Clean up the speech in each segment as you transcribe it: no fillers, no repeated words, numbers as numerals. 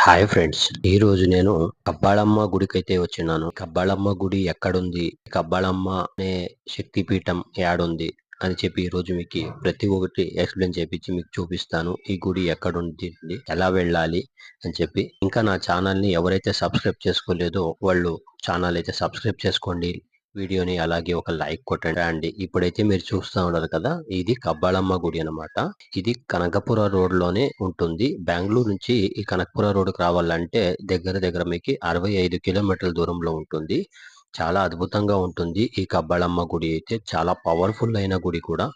Hi friends, ఈ రోజు నేను కబ్బాళమ్మ గుడికైతే వచ్చినాను. కబ్బాళమ్మ గుడి ఎక్కడుంది, కబ్బాళమ్మ అనే శక్తి పీఠం యాడుంది అని చెప్పి ఈ రోజు మీకు ప్రతి ఒక్కటి ఎక్స్ప్లెయిన్ చేపించి మీకు చూపిస్తాను. ఈ గుడి ఎక్కడుంది, ఎలా వెళ్ళాలి అని చెప్పి. ఇంకా నా ఛానల్ ని ఎవరైతే సబ్స్క్రైబ్ చేసుకోలేదో వాళ్ళు ఛానల్ అయితే సబ్స్క్రైబ్ చేసుకోండి. వీడియోని అలాగే ఒక లైక్ కొట్టండి. ఇప్పుడైతే మీరు చూస్తా ఉన్నారు కదా, ఇది కబ్బాళమ్మ గుడి అన్నమాట. ఇది కనకపుర రోడ్ లోనే ఉంటుంది. బెంగళూరు నుంచి ఈ కనకపుర రోడ్డుకి రావాలంటే దగ్గర దగ్గర మీకు 65 కిలోమీటర్ల దూరంలో ఉంటుంది. చాలా అద్భుతంగా ఉంటుంది ఈ కబ్బాళమ్మ గుడి. అయితే చాలా పవర్ఫుల్ అయిన గుడి కూడా.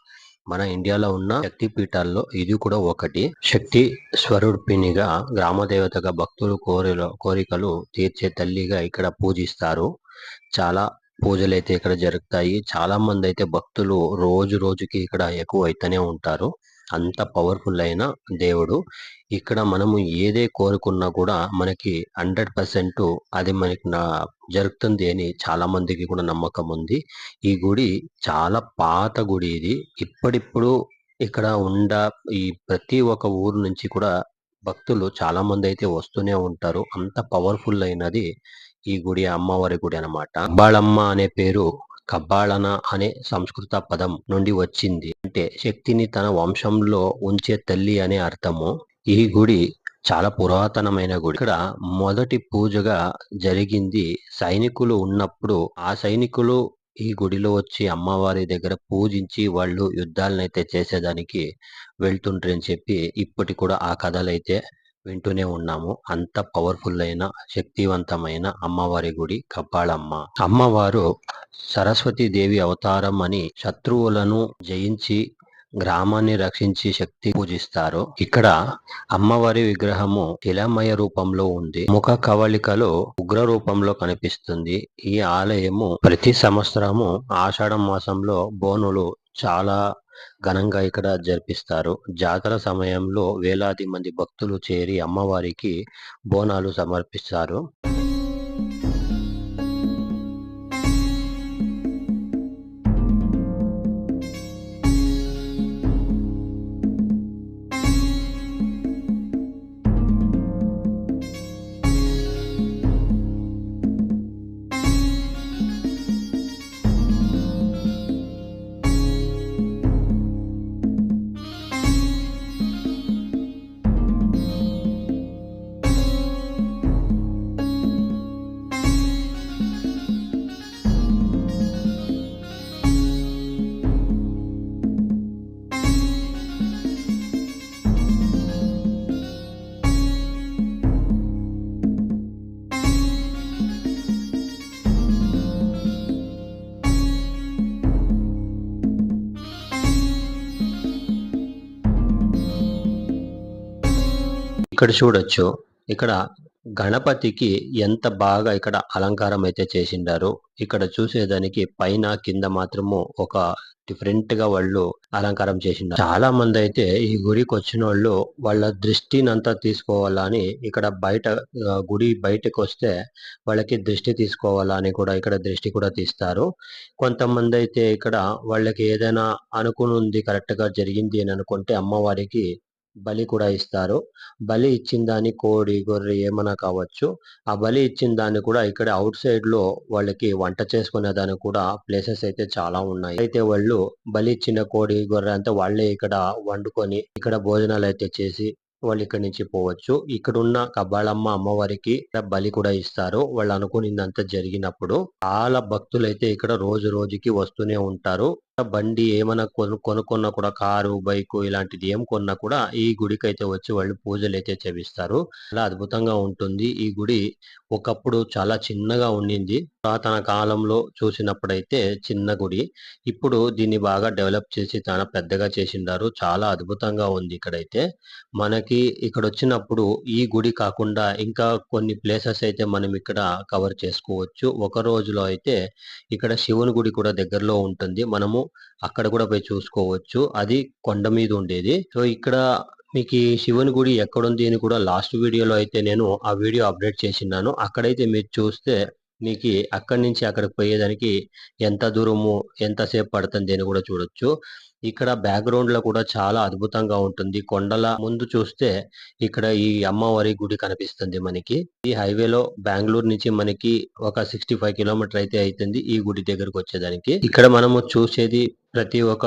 మన ఇండియాలో ఉన్న శక్తి పీఠాల్లో ఇది కూడా ఒకటి. శక్తి స్వరూపిణిగా, గ్రామ దేవతగా, భక్తులు కోరికలు తీర్చే తల్లిగా ఇక్కడ పూజిస్తారు. చాలా పూజలైతే ఇక్కడ జరుగుతాయి. చాలా మంది అయితే భక్తులు రోజు రోజుకి ఇక్కడ ఎక్కువ అయితేనే ఉంటారు. అంత పవర్ఫుల్ అయిన దేవుడు. ఇక్కడ మనము ఏదే కోరుకున్నా కూడా మనకి 100% అది మనకి జరుగుతుంది అని చాలా మందికి కూడా నమ్మకం ఉంది. ఈ గుడి చాలా పాత గుడి ఇది. ఇప్పుడిప్పుడు ఇక్కడ ఈ ప్రతి ఒక్క ఊరు నుంచి కూడా భక్తులు చాలా మంది అయితే వస్తూనే ఉంటారు. అంత పవర్ఫుల్ అయినది ఈ గుడి, అమ్మవారి గుడి అన్నమాట. కబ్బాళమ్మ అనే పేరు కబ్బాళన అనే సంస్కృత పదం నుండి వచ్చింది. అంటే శక్తిని తన వంశంలో ఉంచే తల్లి అనే అర్థము. ఈ గుడి చాలా పురాతనమైన గుడి. ఇక్కడ మొదటి పూజగా జరిగింది సైనికులు ఉన్నప్పుడు. ఆ సైనికులు ఈ గుడిలో వచ్చి అమ్మవారి దగ్గర పూజించి వాళ్ళు యుద్ధాలనైతే చేసేదానికి వెళ్తుంటారని చెప్పి ఇప్పటి కూడా ఆ కథలైతే వింటూనే ఉన్నాము. అంత పవర్ఫుల్ అయిన శక్తివంతమైన అమ్మవారి గుడి కబ్బాళమ్మ. అమ్మవారు సరస్వతి దేవి అవతారం అని శత్రువులను జయించి గ్రామాన్ని రక్షించి శక్తి పూజిస్తారు. ఇక్కడ అమ్మవారి విగ్రహము శిలామయ రూపంలో ఉంది. ముఖ కవళికలో ఉగ్ర రూపంలో కనిపిస్తుంది. ఈ ఆలయము ప్రతి సంవత్సరము ఆషాఢ మాసంలో బోనులు చాలా ఘనంగా ఇక్కడ జరిపిస్తారు. జాతర సమయంలో వేలాది మంది భక్తులు చేరి అమ్మవారికి బోనాలు సమర్పిస్తారు. ఇక్కడ చూడొచ్చు. ఇక్కడ గణపతికి ఎంత బాగా ఇక్కడ అలంకారం అయితే చేసిండారు. ఇక్కడ చూసేదానికి పైన కింద మాత్రము ఒక డిఫరెంట్ గా వాళ్ళు అలంకారం చేసిండారు. చాలా మంది అయితే ఈ గుడికి వచ్చినోళ్ళు వాళ్ళ దృష్టినంతా తీసుకోవాలని ఇక్కడ బయట గుడి బయటకు వస్తే వాళ్ళకి దృష్టి తీసుకోవాలని కూడా ఇక్కడ దృష్టి కూడా తీస్తారు. కొంతమంది అయితే ఇక్కడ వాళ్ళకి ఏదైనా అనుకునుంది కరెక్ట్ గా జరిగింది అని అనుకుంటే అమ్మవారికి బలి కూడా ఇస్తారు. బలి ఇచ్చిన దాన్ని కోడి, గొర్రె ఏమన్నా కావచ్చు. ఆ బలి ఇచ్చిన దాన్ని కూడా ఇక్కడ ఔట్ సైడ్ లో వాళ్ళకి వంట చేసుకునే దానికి కూడా ప్లేసెస్ అయితే చాలా ఉన్నాయి. అయితే వాళ్ళు బలి ఇచ్చిన కోడి, గొర్రె అంతా వాళ్ళే ఇక్కడ వండుకొని ఇక్కడ భోజనాలు అయితే చేసి వాళ్ళు ఇక్కడి నుంచి పోవచ్చు. ఇక్కడున్న కబ్బాళమ్మ అమ్మవారికి బలి కూడా ఇస్తారు. వాళ్ళు అనుకునిందంతా జరిగినప్పుడు. చాలా భక్తులైతే ఇక్కడ రోజు రోజుకి వస్తూనే ఉంటారు. బండి ఏమైనా కొనుక్కున్నా కూడా కారు, బైకు ఇలాంటిది ఏం కొన్నా కూడా ఈ గుడికి అయితే వచ్చి వాళ్ళు పూజలు అయితే చేపిస్తారు. చాలా అద్భుతంగా ఉంటుంది ఈ గుడి. ఒకప్పుడు చాలా చిన్నగా ఉండింది. పురాతన కాలంలో చూసినప్పుడైతే చిన్న గుడి. ఇప్పుడు దీన్ని బాగా డెవలప్ చేసి చాలా పెద్దగా చేసిండారు. చాలా అద్భుతంగా ఉంది ఇక్కడైతే. మనకి ఇక్కడ వచ్చినప్పుడు ఈ గుడి కాకుండా ఇంకా కొన్ని ప్లేసెస్ అయితే మనం ఇక్కడ కవర్ చేసుకోవచ్చు. ఒక రోజులో అయితే ఇక్కడ శివుని గుడి కూడా దగ్గరలో ఉంటుంది. మనము అక్కడ కూడా పోయి చూసుకోవచ్చు. అది కొండ మీద ఉండేది. సో ఇక్కడ మీకు ఈ శివుని గుడి ఎక్కడుంది అని కూడా లాస్ట్ వీడియోలో అయితే నేను ఆ వీడియో అప్డేట్ చేసినాను. అక్కడైతే మీరు చూస్తే మీకు అక్కడి నుంచి అక్కడికి పోయేదానికి ఎంత దూరము, ఎంతసేపు పడుతుంది అని కూడా చూడొచ్చు. ఇక్కడ బ్యాక్‌గ్రౌండ్‌లో కూడా చాలా అద్భుతంగా ఉంటుంది. కొండల ముందు చూస్తే ఇక్కడ ఈ అమ్మవారి గుడి కనిపిస్తుంది మనకి. ఈ హైవేలో బెంగుళూరు నుంచి మనకి ఒక 65 కిలోమీటర్ అయితే అయితుంది ఈ గుడి దగ్గరకొచ్చేదానికి. ఇక్కడ మనము చూసేది ప్రతి ఒక్క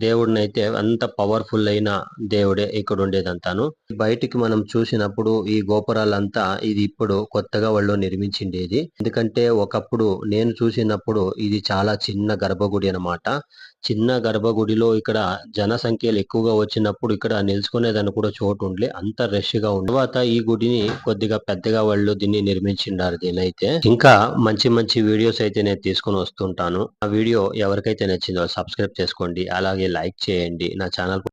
దేవుడినైతే అంత పవర్‌ఫుల్ అయిన దేవుడే ఇక్కడుండేదంతాను. బయటికి మనం చూసినప్పుడు ఈ గోపురాలంతా ఇది ఇప్పుడు కొత్తగా వాళ్ళు నిర్మించిండేది. ఎందుకంటే ఒకప్పుడు నేను చూసినప్పుడు ఇది చాలా చిన్న గర్భగుడి అన్నమాట. చిన్న గర్భగుడిలో ఇక్కడ జనసంఖ్యలు ఎక్కువగా వచ్చినప్పుడు ఇక్కడ నిలుచుకునేదానికి కూడా చోటుండలే. అంత రష్‌గా ఉంది. తర్వాత ఈ గుడిని కొద్దిగా పెద్దగా వాళ్ళు దీన్ని నిర్మించిండారు దీన్నైతే. ఇంకా మంచి మంచి వీడియోస్ అయితే నేను తీసుకొని వస్తుంటాను. ఆ వీడియో ఎవరికైతే నచ్చిందో సబ్స్క్రైబ్ చేసుకోండి. అలాగే లైక్ చేయండి. నా ఛానల్